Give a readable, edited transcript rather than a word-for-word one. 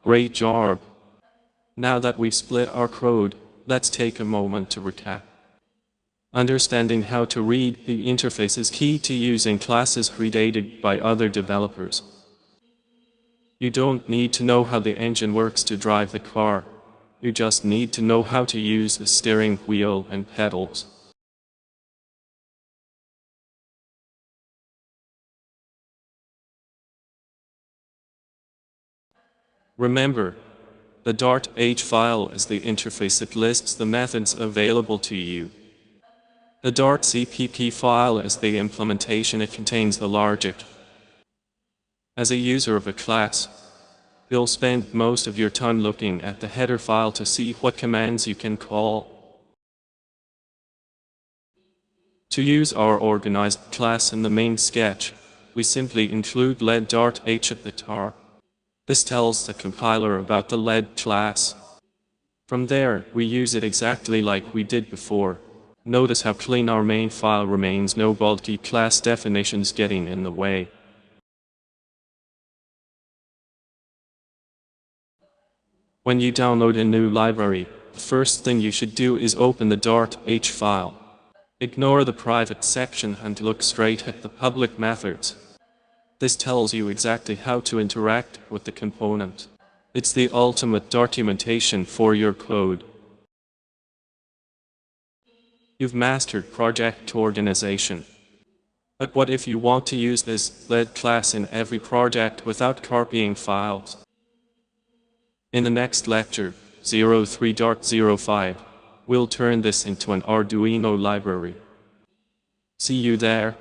Great job! Now that we've split our code, let's take a moment to recap. Understanding how to read the interface is key to using classes created by other developers. You don't need to know how the engine works to drive the car. You just need to know how to use the steering wheel and pedals. Remember, the .h file is the interface that lists the methods available to you. The .cpp file is the implementation. It contains the logic. As a user of a class, you'll spend most of your time looking at the header file to see what commands you can call. To use our organized class in the main sketch, we simply include lead.h at the top. This tells the compiler about the lead class. From there, we use it exactly like we did before. Notice how clean our main file remains, no bulky class definitions getting in the way. When you download a new library, the first thing you should do is open the .h file. Ignore the private section and look straight at the public methods. This tells you exactly how to interact with the component. It's the ultimate documentation for your code. You've mastered project organization. But what if you want to use this lead class in every project without copying files? In the next lecture, 03.05, we'll turn this into an Arduino library. See you there.